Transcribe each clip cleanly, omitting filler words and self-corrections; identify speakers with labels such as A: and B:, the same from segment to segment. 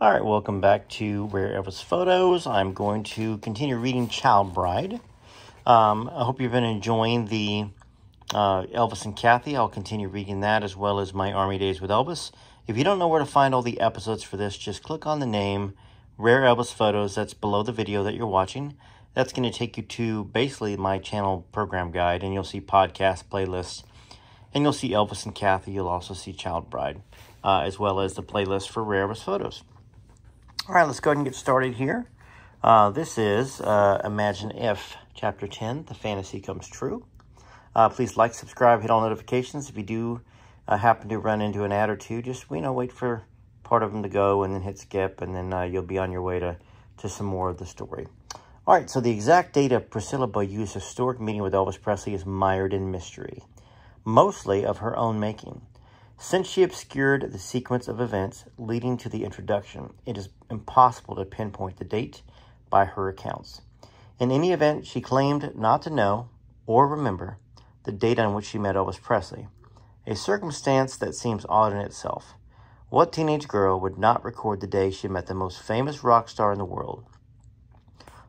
A: All right, welcome back to Rare Elvis Photos. I'm going to continue reading Child Bride. I hope you've been enjoying the Elvis and Kathy. I'll continue reading that as well as my Army Days with Elvis. If you don't know where to find all the episodes for this, just click on the name Rare Elvis Photos that's below the video that you're watching. That's going to take you to basically my channel program guide, and you'll see podcast playlists, and you'll see Elvis and Kathy. You'll also see Child Bride, as well as the playlist for Rare Elvis Photos. All right, let's go ahead and get started here. This is Imagine If, Chapter 10, The Fantasy Comes True. Please like, subscribe, hit all notifications. If you do happen to run into an ad or two, just, wait for part of them to go and then hit skip, and then you'll be on your way to some more of the story. All right, so the exact date of Priscilla Beaulieu's historic meeting with Elvis Presley is mired in mystery, mostly of her own making. Since she obscured the sequence of events leading to the introduction, it is impossible to pinpoint the date by her accounts. In any event, she claimed not to know or remember the date on which she met Elvis Presley, a circumstance that seems odd in itself. What teenage girl would not record the day she met the most famous rock star in the world?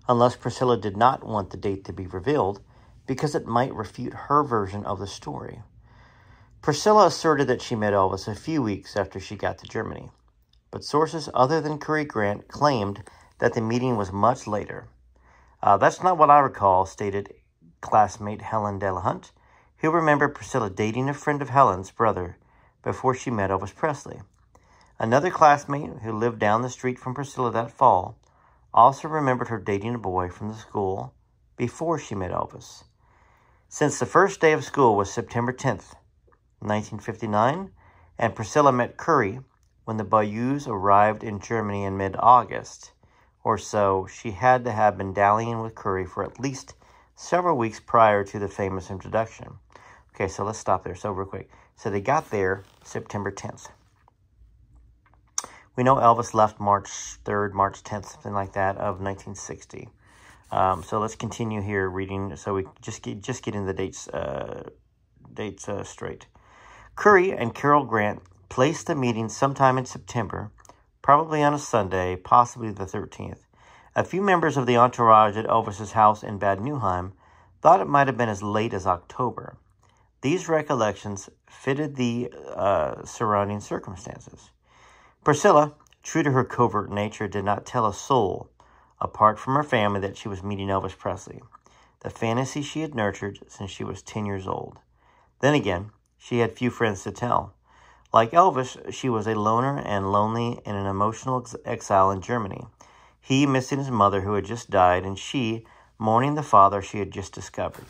A: Unless Priscilla did not want the date to be revealed, because it might refute her version of the story. Priscilla asserted that she met Elvis a few weeks after she got to Germany, but sources other than Curry Grant claimed that the meeting was much later. That's not what I recall, stated classmate Helen Delahunt, who remembered Priscilla dating a friend of Helen's brother before she met Elvis Presley. Another classmate who lived down the street from Priscilla that fall also remembered her dating a boy from the school before she met Elvis. Since the first day of school was September 10th, 1959, and Priscilla met Curry when the Beaulieux arrived in Germany in mid-August or so, she had to have been dallying with Curry for at least several weeks prior to the famous introduction. Okay, so let's stop there. So real quick. So they got there September 10th. We know Elvis left March 3rd, March 10th, something like that, of 1960. So let's continue here reading, so we just getting the dates straight. Curry and Carol Grant placed the meeting sometime in September, probably on a Sunday, possibly the 13th. A few members of the entourage at Elvis's house in Bad Nauheim thought it might have been as late as October. These recollections fitted the surrounding circumstances. Priscilla, true to her covert nature, did not tell a soul, apart from her family, that she was meeting Elvis Presley, the fantasy she had nurtured since she was 10 years old. Then again, she had few friends to tell. Like Elvis, she was a loner and lonely in an emotional exile in Germany. He missing his mother who had just died, and she mourning the father she had just discovered.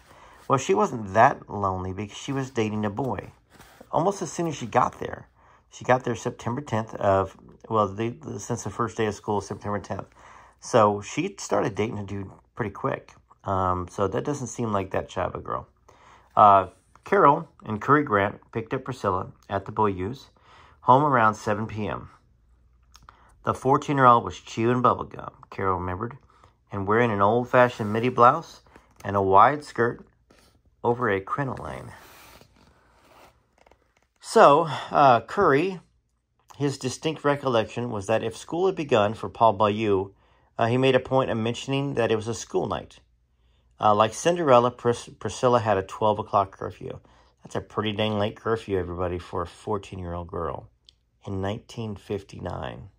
A: Well, she wasn't that lonely because she was dating a boy. Almost as soon as she got there. She got there September 10th of, since the first day of school, September 10th. So she started dating a dude pretty quick. So that doesn't seem like that shy of a girl. Carol and Curry Grant picked up Priscilla at the Beaulieux home around 7 p.m. The 14-year-old was chewing bubblegum, Carol remembered, and wearing an old-fashioned midi blouse and a wide skirt over a crinoline. So, Curry, his distinct recollection was that if school had begun for Paul Beaulieu, he made a point of mentioning that it was a school night. Like Cinderella, Priscilla had a 12 o'clock curfew. That's a pretty dang late curfew, everybody, for a 14-year-old girl in 1959.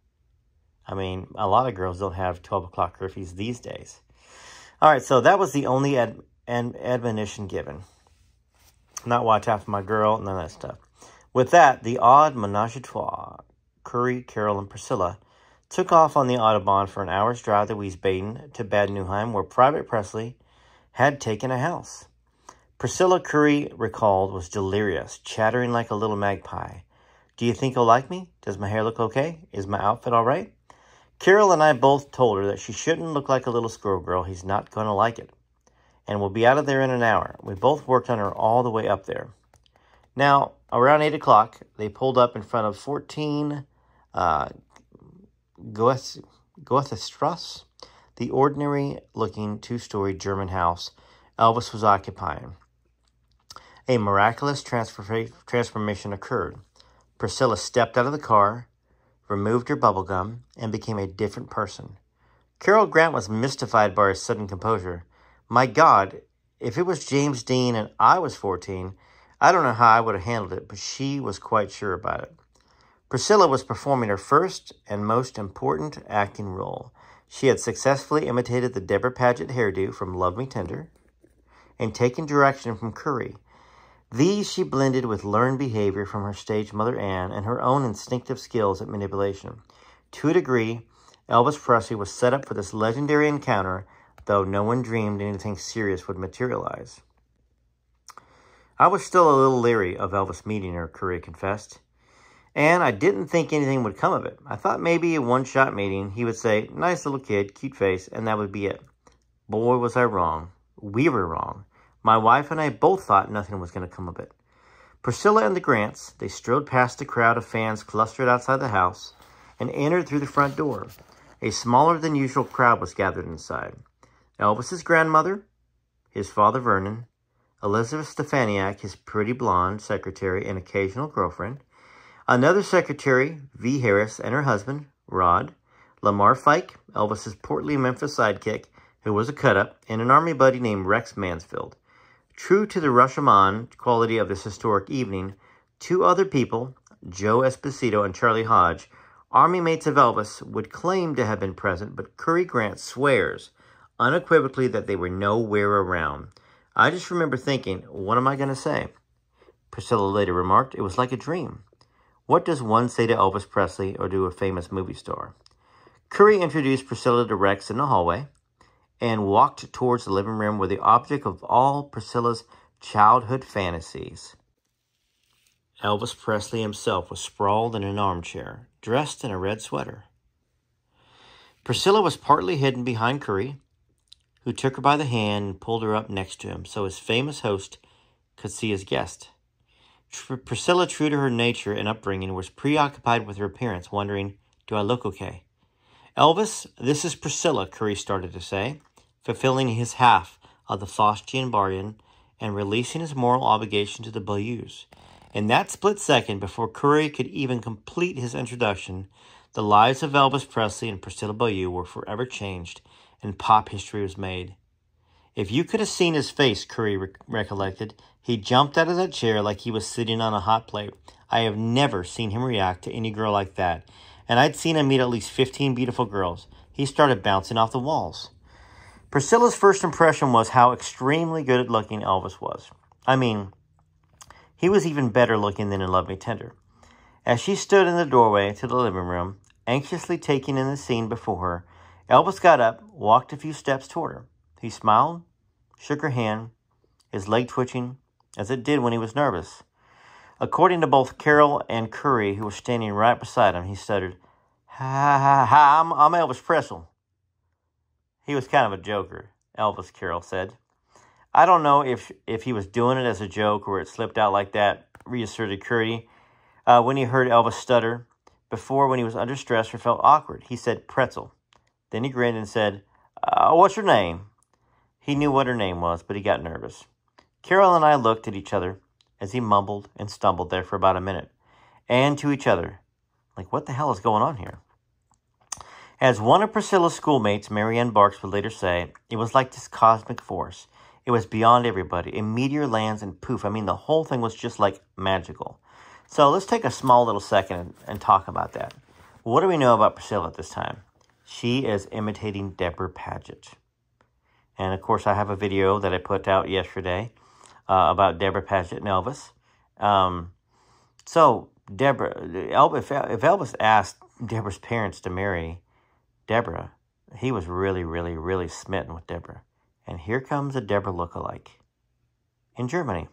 A: I mean, a lot of girls don't have 12 o'clock curfews these days. All right, so that was the only admonition given. Not watch out for my girl, none of that stuff. With that, the odd menage a trois, Curry, Carol, and Priscilla, took off on the Autobahn for an hour's drive to Wiesbaden to Bad Nauheim, where Private Presley had taken a house. Priscilla, Curry recalled, was delirious, chattering like a little magpie. Do you think he'll like me? Does my hair look okay? Is my outfit all right? Carol and I both told her that she shouldn't look like a little squirrel girl. He's not going to like it. And we'll be out of there in an hour. We both worked on her all the way up there. Now, around 8 o'clock, they pulled up in front of 14 Goethestrasse, the ordinary-looking two-story German house Elvis was occupying. A miraculous transformation occurred. Priscilla stepped out of the car, removed her bubble gum, and became a different person. Carol Grant was mystified by her sudden composure. My God, if it was James Dean and I was 14, I don't know how I would have handled it, but she was quite sure about it. Priscilla was performing her first and most important acting role. She had successfully imitated the Deborah Paget hairdo from Love Me Tender and taken direction from Curry. These she blended with learned behavior from her stage mother Anne and her own instinctive skills at manipulation. To a degree, Elvis Presley was set up for this legendary encounter, though no one dreamed anything serious would materialize. I was still a little leery of Elvis meeting her, Curry confessed, and I didn't think anything would come of it. I thought maybe a one-shot meeting, he would say, nice little kid, cute face, and that would be it. Boy, was I wrong. We were wrong. My wife and I both thought nothing was going to come of it. Priscilla and the Grants, they strode past the crowd of fans clustered outside the house and entered through the front door. A smaller than usual crowd was gathered inside. Elvis's grandmother, his father Vernon, Elizabeth Stefaniak, his pretty blonde secretary and occasional girlfriend, another secretary, V. Harris, and her husband, Rod, Lamar Fike, Elvis's portly Memphis sidekick, who was a cut-up, and an army buddy named Rex Mansfield. True to the Rashomon quality of this historic evening, two other people, Joe Esposito and Charlie Hodge, army mates of Elvis, would claim to have been present, but Curry Grant swears unequivocally that they were nowhere around. I just remember thinking, what am I going to say? Priscilla later remarked, it was like a dream. What does one say to Elvis Presley or to a famous movie star? Curry introduced Priscilla to Rex in the hallway and walked towards the living room where the object of all Priscilla's childhood fantasies. Elvis Presley himself was sprawled in an armchair, dressed in a red sweater. Priscilla was partly hidden behind Curry, who took her by the hand and pulled her up next to him so his famous host could see his guest. Priscilla, true to her nature and upbringing, was preoccupied with her appearance, wondering, do I look okay? Elvis, this is Priscilla, Curry started to say, fulfilling his half of the Faustian bargain and releasing his moral obligation to the Bayous. In that split second, before Curry could even complete his introduction, the lives of Elvis Presley and Priscilla Bayou were forever changed, and pop history was made. If you could have seen his face, Curry recollected, he jumped out of that chair like he was sitting on a hot plate. I have never seen him react to any girl like that, and I'd seen him meet at least 15 beautiful girls. He started bouncing off the walls. Priscilla's first impression was how extremely good-looking Elvis was. I mean, he was even better looking than in Love Me Tender. As she stood in the doorway to the living room, anxiously taking in the scene before her, Elvis got up, walked a few steps toward her. He smiled, shook her hand, his leg twitching, as it did when he was nervous. According to both Carol and Curry, who were standing right beside him, he stuttered, Hi, I'm Elvis Presley. He was kind of a joker, Elvis, Carol said. I don't know if he was doing it as a joke or it slipped out like that, reasserted Curry. When he heard Elvis stutter, before when he was under stress or felt awkward, he said pretzel. Then he grinned and said, what's your name? He knew what her name was, but he got nervous. Carol and I looked at each other as he mumbled and stumbled there for about a minute, and to each other, like, what the hell is going on here? As one of Priscilla's schoolmates, Marianne Barks, would later say, it was like this cosmic force. It was beyond everybody. A meteor lands and poof. I mean, the whole thing was just like magical. So let's take a small little second and talk about that. What do we know about Priscilla at this time? She is imitating Deborah Paget. And, of course, I have a video that I put out yesterday about Deborah Paget and Elvis. So, if Elvis asked Deborah's parents to marry Deborah, he was really, really, really smitten with Deborah. And here comes a Deborah lookalike in Germany,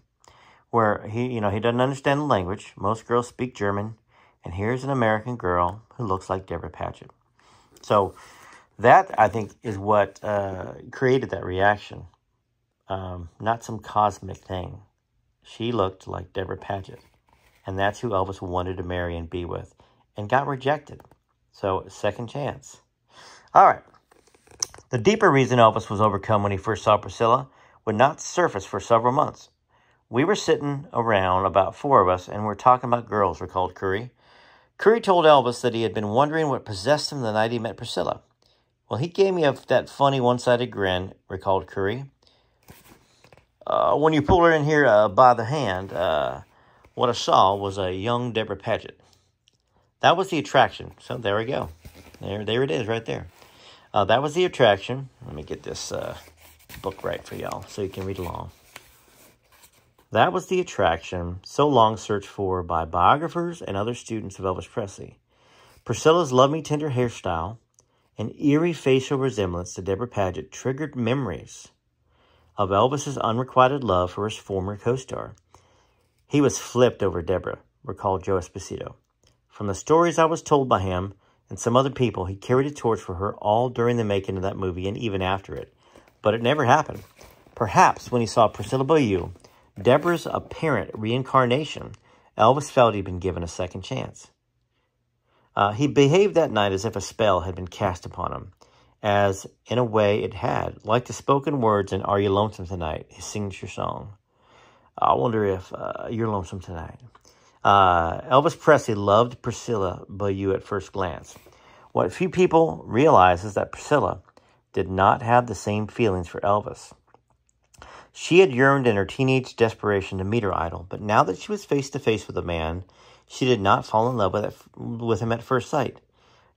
A: where he doesn't understand the language. Most girls speak German, and here's an American girl who looks like Deborah Paget. So that, I think, is what created that reaction. Not some cosmic thing. She looked like Deborah Paget. And that's who Elvis wanted to marry and be with. And got rejected. So, second chance. All right. The deeper reason Elvis was overcome when he first saw Priscilla would not surface for several months. We were sitting around, about four of us, and we're talking about girls, recalled Curry. Curry told Elvis that he had been wondering what possessed him the night he met Priscilla. Well, he gave me that funny one-sided grin, recalled Curry. When you pulled her in here by the hand, what I saw was a young Deborah Paget. That was the attraction. So there we go. There it is right there. That was the attraction. Let me get this book right for y'all so you can read along. That was the attraction so long searched for by biographers and other students of Elvis Presley. Priscilla's lovely, tender hairstyle and eerie facial resemblance to Deborah Paget triggered memories of Elvis's unrequited love for his former co-star. He was flipped over Deborah, recalled Joe Esposito. From the stories I was told by him and some other people, he carried a torch for her all during the making of that movie and even after it. But it never happened. Perhaps when he saw Priscilla Beaulieu, Deborah's apparent reincarnation, Elvis felt he'd been given a second chance. He behaved that night as if a spell had been cast upon him, as in a way it had, like the spoken words in Are You Lonesome Tonight, his signature song. I wonder if you're lonesome tonight. Elvis Presley loved Priscilla Beaulieu at first glance. What few people realize is that Priscilla did not have the same feelings for Elvis. She had yearned in her teenage desperation to meet her idol, but now that she was face to face with a man, she did not fall in love with him at first sight.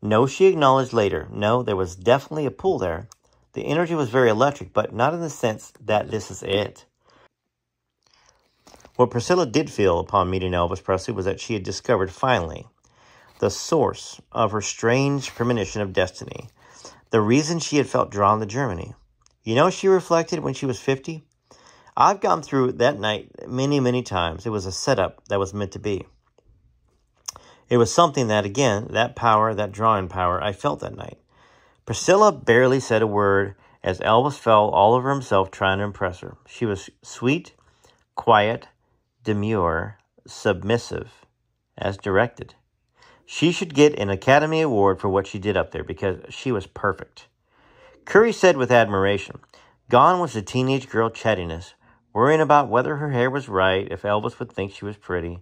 A: No, she acknowledged later. No, there was definitely a pull there. The energy was very electric, but not in the sense that this is it. What Priscilla did feel upon meeting Elvis Presley was that she had discovered, finally, the source of her strange premonition of destiny, the reason she had felt drawn to Germany. You know, she reflected when she was 50, I've gone through that night many, many times. It was a setup that was meant to be. It was something that, again, that power, that drawing power, I felt that night. Priscilla barely said a word as Elvis fell all over himself trying to impress her. She was sweet, quiet, demure, submissive, as directed. She should get an Academy Award for what she did up there because she was perfect. Curry said with admiration, gone was the teenage girl chattiness, worrying about whether her hair was right, if Elvis would think she was pretty.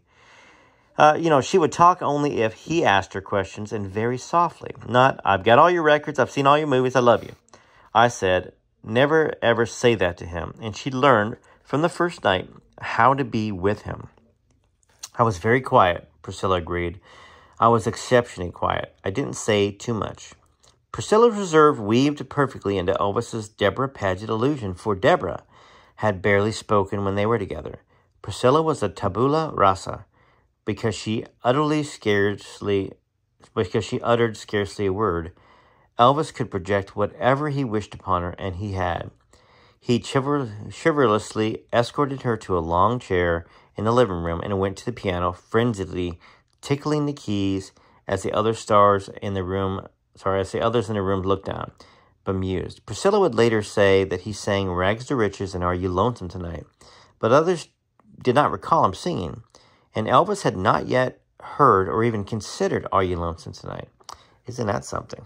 A: She would talk only if he asked her questions and very softly. Not, I've got all your records, I've seen all your movies, I love you. I said, never ever say that to him. And she learned from the first night how to be with him. I was very quiet, Priscilla agreed. I was exceptionally quiet. I didn't say too much. Priscilla's reserve weaved perfectly into Elvis's Deborah Paget illusion, for Deborah had barely spoken when they were together. Priscilla was a tabula rasa, because she uttered scarcely a word. Elvis could project whatever he wished upon her, and he had. He chivalrously escorted her to a long chair in the living room and went to the piano, frenziedly tickling the keys as the others in the room looked down, bemused. Priscilla would later say that he sang Rags to Riches and Are You Lonesome Tonight, but others did not recall him singing, and Elvis had not yet heard or even considered Are You Lonesome Tonight. Isn't that something?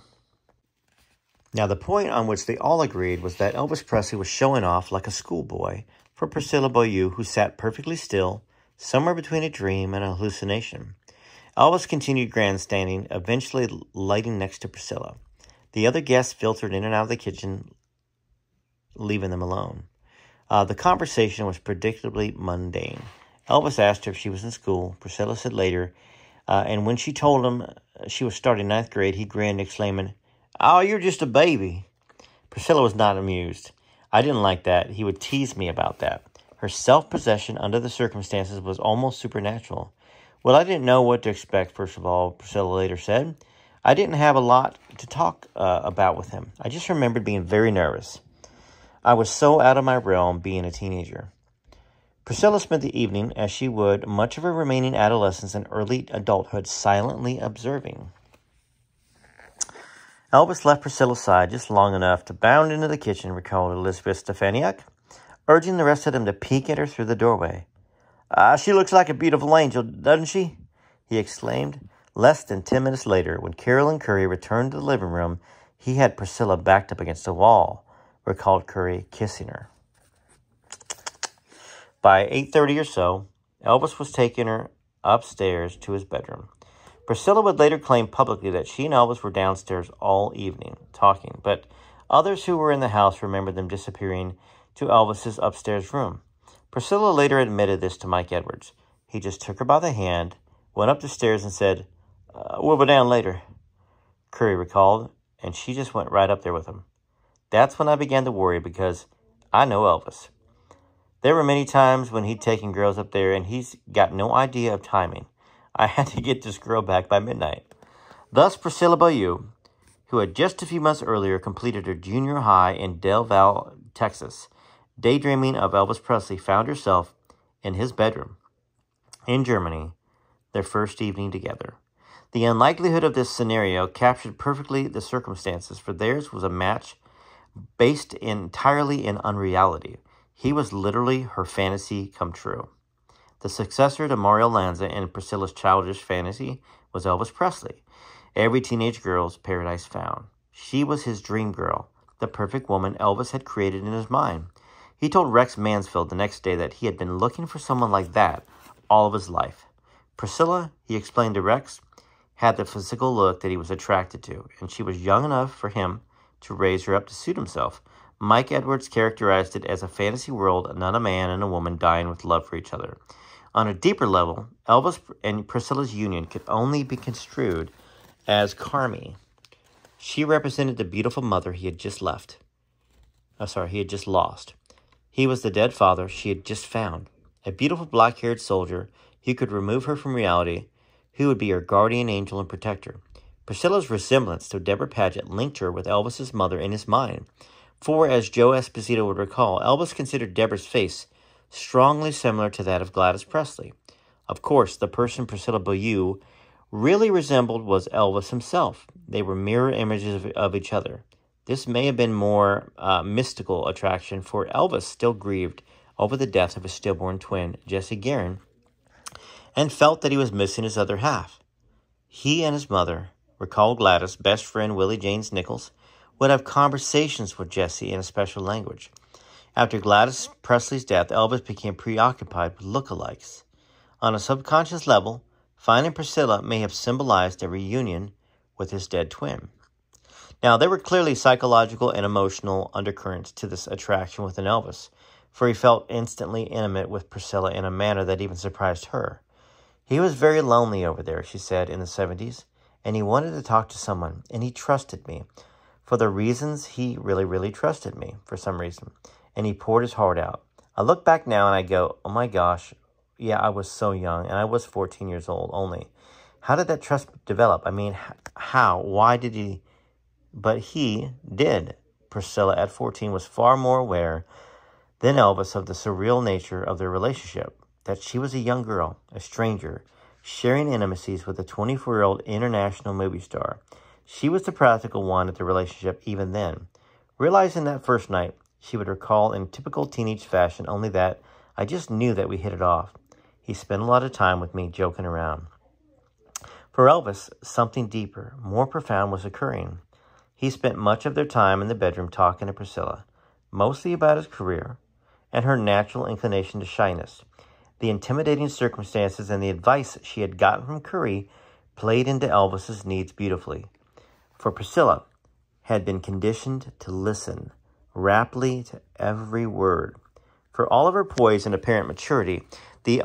A: Now, the point on which they all agreed was that Elvis Presley was showing off like a schoolboy for Priscilla Beaulieu, who sat perfectly still, somewhere between a dream and a hallucination. Elvis continued grandstanding, eventually lighting next to Priscilla. The other guests filtered in and out of the kitchen, leaving them alone. The conversation was predictably mundane. Elvis asked her if she was in school. Priscilla said later, and when she told him she was starting 9th grade, he grinned, exclaiming, "Oh, you're just a baby." Priscilla was not amused. I didn't like that. He would tease me about that. Her self-possession under the circumstances was almost supernatural. Well, I didn't know what to expect, first of all, Priscilla later said. I didn't have a lot to talk about with him. I just remembered being very nervous. I was so out of my realm being a teenager. Priscilla spent the evening, as she would, much of her remaining adolescence and early adulthood silently observing. Elvis left Priscilla's side just long enough to bound into the kitchen, recalled Elizabeth Stefaniak, urging the rest of them to peek at her through the doorway. She looks like a beautiful angel, doesn't she? He exclaimed. Less than 10 minutes later, when Carolyn Curry returned to the living room, he had Priscilla backed up against a wall, recalled Curry, kissing her. By 8:30 or so, Elvis was taking her upstairs to his bedroom. Priscilla would later claim publicly that she and Elvis were downstairs all evening talking, but others who were in the house remembered them disappearing to Elvis's upstairs room. Priscilla later admitted this to Mike Edwards. He just took her by the hand, went up the stairs, and said, "We'll be down later," Curry recalled, and she just went right up there with him. "That's when I began to worry because I know Elvis. There were many times when he'd taken girls up there and he's got no idea of timing. I had to get this girl back by midnight." Thus, Priscilla Bayou, who had just a few months earlier completed her junior high in Del Valle, Texas, daydreaming of Elvis Presley, found herself in his bedroom in Germany, their first evening together. The unlikelihood of this scenario captured perfectly the circumstances, for theirs was a match based entirely in unreality. He was literally her fantasy come true. The successor to Mario Lanza in Priscilla's childish fantasy was Elvis Presley, every teenage girl's paradise found. She was his dream girl, the perfect woman Elvis had created in his mind. He told Rex Mansfield the next day that he had been looking for someone like that all of his life. Priscilla, he explained to Rex, had the physical look that he was attracted to, and she was young enough for him to raise her up to suit himself. Mike Edwards characterized it as a fantasy world, not a man and a woman dying with love for each other. On a deeper level, Elvis and Priscilla's union could only be construed as Carmi. She represented the beautiful mother he had just lost. He was the dead father she had just found, a beautiful black-haired soldier who could remove her from reality, who would be her guardian angel and protector. Priscilla's resemblance to Deborah Paget linked her with Elvis's mother in his mind. For, as Joe Esposito would recall, Elvis considered Deborah's face strongly similar to that of Gladys Presley. Of course, the person Priscilla Bayou really resembled was Elvis himself. They were mirror images of each other. This may have been more mystical attraction, for Elvis still grieved over the death of his stillborn twin, Jesse Guerin, and felt that he was missing his other half. He and his mother, recalled Gladys' best friend Willie James Nichols, would have conversations with Jesse in a special language. After Gladys Presley's death, Elvis became preoccupied with lookalikes. On a subconscious level, finding Priscilla may have symbolized a reunion with his dead twin. Now, there were clearly psychological and emotional undercurrents to this attraction within Elvis, for he felt instantly intimate with Priscilla in a manner that even surprised her. He was very lonely over there, she said, in the 70s, and he wanted to talk to someone, and he trusted me. For the reasons, he really trusted me, for some reason, and he poured his heart out. I look back now and I go, oh my gosh, yeah, I was so young, and I was 14 years old only. How did that trust develop? I mean, how? Why did he? But he did. Priscilla, at 14, was far more aware than Elvis of the surreal nature of their relationship, that she was a young girl, a stranger, sharing intimacies with a 24-year-old international movie star. She was the practical one at the relationship even then. Realizing that first night, she would recall in typical teenage fashion only that, I just knew that we hit it off. He spent a lot of time with me joking around. For Elvis, something deeper, more profound was occurring. He spent much of their time in the bedroom talking to Priscilla, mostly about his career and her natural inclination to shyness. The intimidating circumstances and the advice she had gotten from Curry played into Elvis's needs beautifully. For Priscilla had been conditioned to listen raptly to every word. For all of her poise and apparent maturity, the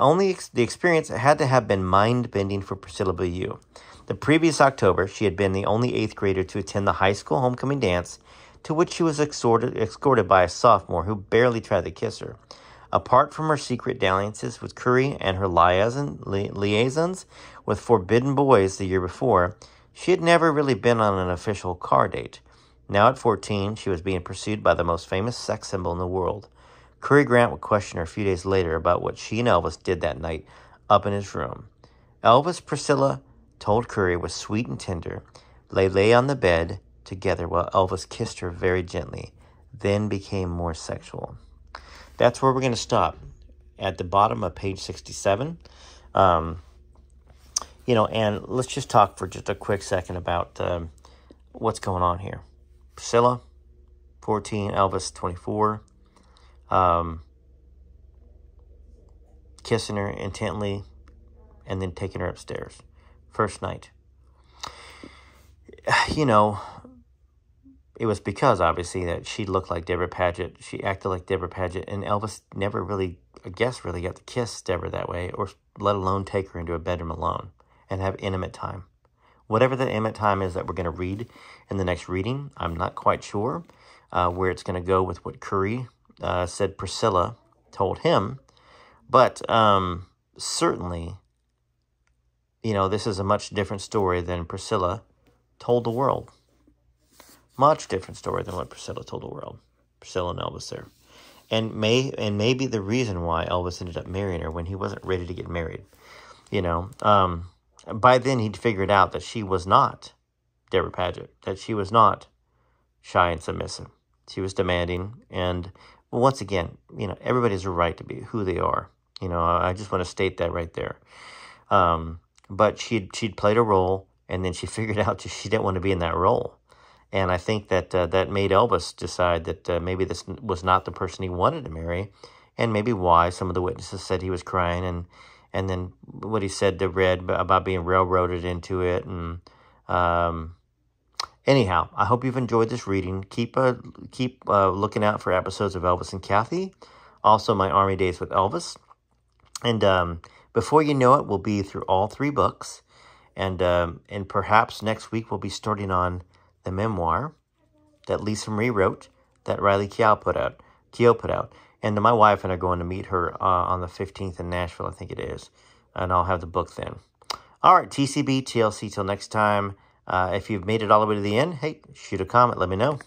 A: experience had to have been mind-bending for Priscilla Bayou. The previous October, she had been the only 8th grader to attend the high school homecoming dance, to which she was escorted by a sophomore who barely tried to kiss her. Apart from her secret dalliances with Curry and her liaisons with forbidden boys the year before, she had never really been on an official car date. Now at 14, she was being pursued by the most famous sex symbol in the world. Curry Grant would question her a few days later about what she and Elvis did that night up in his room. Elvis, Priscilla told Curry, was sweet and tender. They lay on the bed together while Elvis kissed her very gently, then became more sexual. That's where we're going to stop, at the bottom of page 67. And let's just talk for just a quick second about what's going on here. Priscilla, 14, Elvis, 24, kissing her intently and then taking her upstairs. first night. You know, it was because, obviously, that she looked like Deborah Paget. She acted like Deborah Paget, and Elvis never really, I guess, really got to kiss Deborah that way, or let alone take her into a bedroom alone and have intimate time. Whatever that intimate time is that we're going to read in the next reading, I'm not quite sure where it's going to go with what Curry said Priscilla told him. But certainly, you know, this is a much different story than Priscilla told the world. Much different story than what Priscilla told the world. Priscilla and Elvis there. And maybe the reason why Elvis ended up marrying her when he wasn't ready to get married. You know, by then he'd figured out that she was not Deborah Paget, that she was not shy and submissive. She was demanding. And once again, you know, everybody has a right to be who they are. You know, I just want to state that right there. But she'd played a role, and then she figured out she didn't want to be in that role. And I think that that made Elvis decide that maybe this was not the person he wanted to marry, and maybe why some of the witnesses said he was crying, and then what he said to Red about being railroaded into it. And anyhow, I hope you've enjoyed this reading. Keep looking out for episodes of Elvis and Kathy, also my Army Days with Elvis. And before you know it, we'll be through all 3 books, and perhaps next week we'll be starting on the memoir that Lisa Marie wrote, that Riley Keough put out. And my wife and I are going to meet her on the 15th in Nashville, I think it is. And I'll have the book then. All right, TCB, TLC, till next time. If you've made it all the way to the end, hey, shoot a comment, let me know.